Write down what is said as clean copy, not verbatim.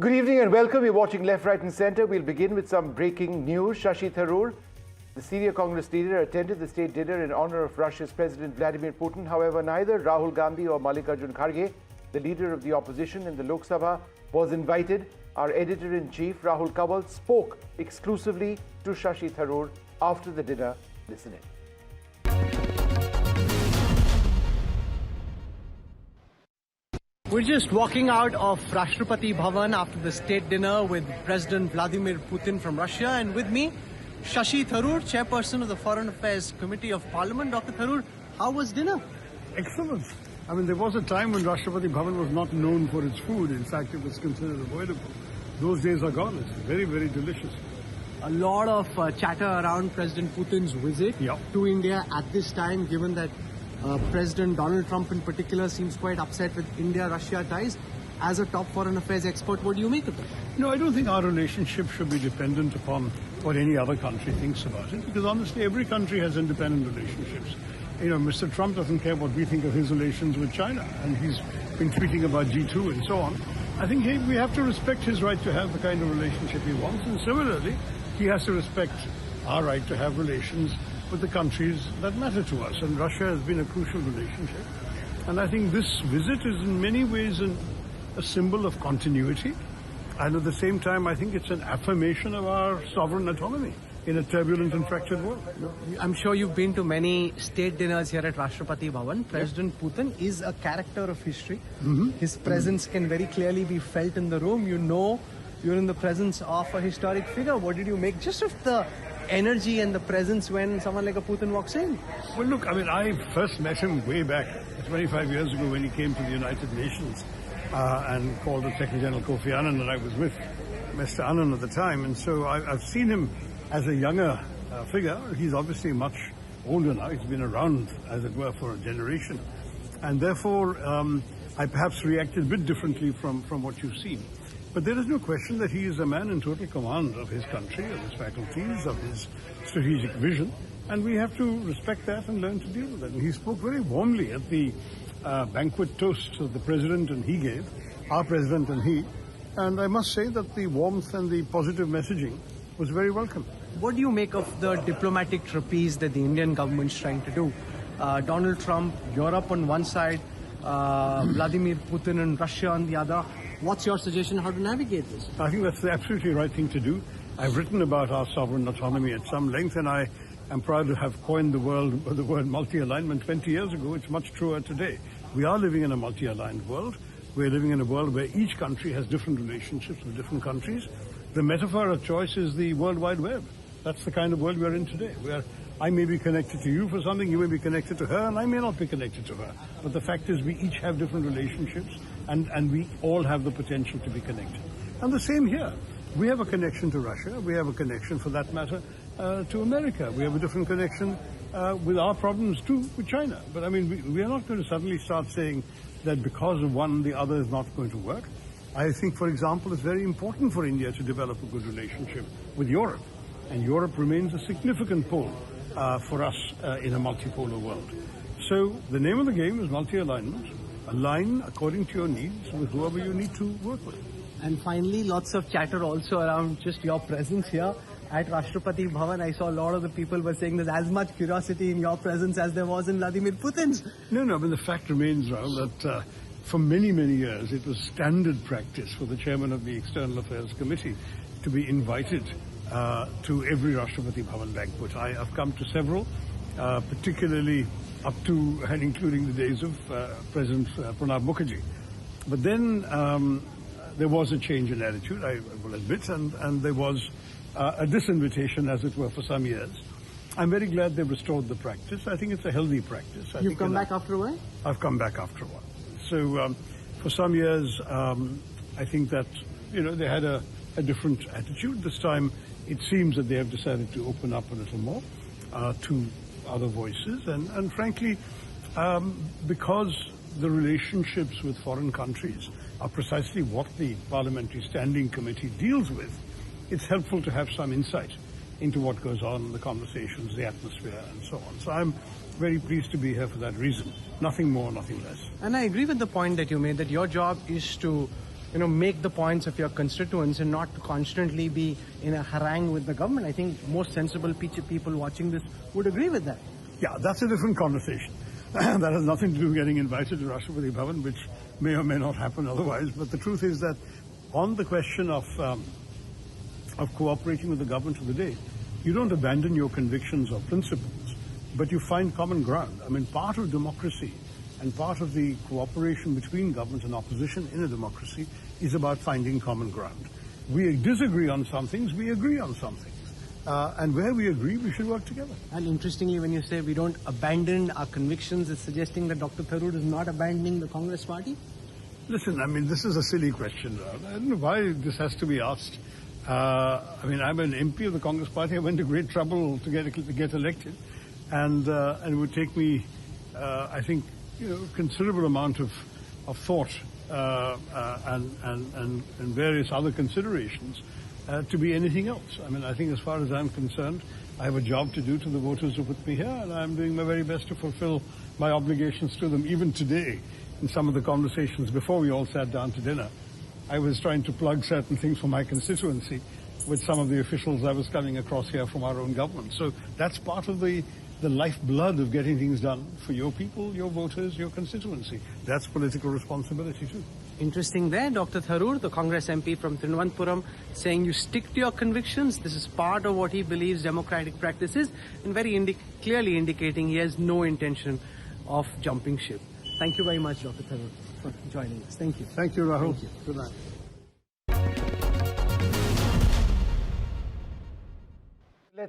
Good evening and welcome. You're watching Left, Right and Centre. We'll begin with some breaking news. Shashi Tharoor, the senior Congress leader, attended the state dinner in honor of Russia's President Vladimir Putin. However, neither Rahul Gandhi or Mallikarjun Kharge, the leader of the opposition in the Lok Sabha, was invited. Our editor-in-chief, Rahul Kanwal, spoke exclusively to Shashi Tharoor after the dinner. Listen in. We're just walking out of Rashtrapati Bhawan after the state dinner with President Vladimir Putin from Russia, and with me, Shashi Tharoor, chairperson of the Foreign Affairs Committee of Parliament. Dr. Tharoor, how was dinner? Excellent. I mean, there was a time when Rashtrapati Bhawan was not known for its food. In fact, it was considered avoidable. Those days are gone. It's very, very delicious. A lot of chatter around President Putin's visit to India at this time, given that President Donald Trump in particular seems quite upset with India-Russia ties. As a top foreign affairs expert, what do you make of that? No, I don't think our relationship should be dependent upon what any other country thinks about it, because honestly, every country has independent relationships. You know, Mr. Trump doesn't care what we think of his relations with China, and he's been tweeting about G2 and so on. I think we have to respect his right to have the kind of relationship he wants, and similarly, he has to respect our right to have relations with the countries that matter to us, and Russia has been a crucial relationship. And I think this visit is in many ways a symbol of continuity, and at the same time I think it's an affirmation of our sovereign autonomy in a turbulent and fractured world. I'm sure you've been to many state dinners here at Rashtrapati Bhawan. President Putin is a character of history. His presence can very clearly be felt in the room. You know you're in the presence of a historic figure. What did you make just of the energy and the presence when someone like a Putin walks in? Well, look, I mean, I first met him way back 25 years ago when he came to the United Nations and called the Secretary General Kofi Annan, and I was with Mr. Annan at the time. And so I've seen him as a younger figure. He's obviously much older now. He's been around, as it were, for a generation. And therefore, I perhaps reacted a bit differently from what you've seen. But there is no question that he is a man in total command of his country, of his faculties, of his strategic vision, and we have to respect that and learn to deal with it. And he spoke very warmly at the banquet toast that the President and he gave, our President and he, and I must say that the warmth and the positive messaging was very welcome. What do you make of the diplomatic trapeze that the Indian government's trying to do? Donald Trump, Europe on one side, Vladimir Putin and Russia on the other. What's your suggestion how to navigate this? I think that's the absolutely right thing to do. I've written about our sovereign autonomy at some length, and I am proud to have coined the word multi-alignment 20 years ago. It's much truer today. We are living in a multi-aligned world. We're living in a world where each country has different relationships with different countries. The metaphor of choice is the World Wide Web. That's the kind of world we're in today, where I may be connected to you for something, you may be connected to her, and I may not be connected to her. But the fact is we each have different relationships, and we all have the potential to be connected. And the same here. We have a connection to Russia. We have a connection, for that matter, to America. We have a different connection with our problems, too, with China. But, I mean, we are not going to suddenly start saying that because of one, the other is not going to work. I think, for example, it's very important for India to develop a good relationship with Europe. And Europe remains a significant pole for us in a multipolar world. So the name of the game is multi-alignment. Align according to your needs with whoever you need to work with. And finally, lots of chatter also around just your presence here at Rashtrapati Bhawan. I saw a lot of the people were saying there's as much curiosity in your presence as there was in Vladimir Putin's. No, I mean, the fact remains, Rahul, that for many, many years it was standard practice for the chairman of the External Affairs Committee to be invited to every Rashtrapati Bhawan banquet. I have come to several, particularly up to and including the days of President Pranab Mukherjee. But then there was a change in attitude, I will admit, and there was a disinvitation, as it were, for some years. I'm very glad they restored the practice. I think it's a healthy practice. You've come back after a while? I've come back after a while. So for some years, I think that, you know, they had a different attitude. This time, it seems that they have decided to open up a little more to other voices. And frankly, because the relationships with foreign countries are precisely what the Parliamentary Standing Committee deals with, it's helpful to have some insight into what goes on in the conversations, the atmosphere, and so on. So I'm very pleased to be here for that reason. Nothing more, nothing less. And I agree with the point that you made, that your job is to make the points of your constituents and not to constantly be in a harangue with the government. I think most sensible people watching this would agree with that. Yeah, that's a different conversation. That has nothing to do with getting invited to Rashtrapati Bhawan, which may or may not happen otherwise. But the truth is that on the question of cooperating with the government of the day, you don't abandon your convictions or principles, but you find common ground. I mean, part of democracy and part of the cooperation between government and opposition in a democracy is about finding common ground. We disagree on some things, we agree on some things. And where we agree, we should work together. And interestingly, when you say we don't abandon our convictions, it's suggesting that Dr. Tharoor is not abandoning the Congress party? Listen, I mean, this is a silly question. I don't know why this has to be asked. I mean, I'm an MP of the Congress party. I went to great trouble to get elected. And it would take me, I think, considerable amount of thought and various other considerations to be anything else. I mean, I think as far as I'm concerned, I have a job to do to the voters who put me here, and I'm doing my very best to fulfill my obligations to them. Even today, in some of the conversations before we all sat down to dinner, I was trying to plug certain things for my constituency with some of the officials I was coming across here from our own government. So that's part of the lifeblood of getting things done for your people, your voters, your constituency. That's political responsibility too. Interesting there, Dr. Tharoor, the Congress MP from Thiruvananthapuram, saying you stick to your convictions. This is part of what he believes democratic practice is, and very clearly indicating he has no intention of jumping ship. Thank you very much, Dr. Tharoor, for joining us. Thank you. Thank you, Rahul. Thank you. Good night.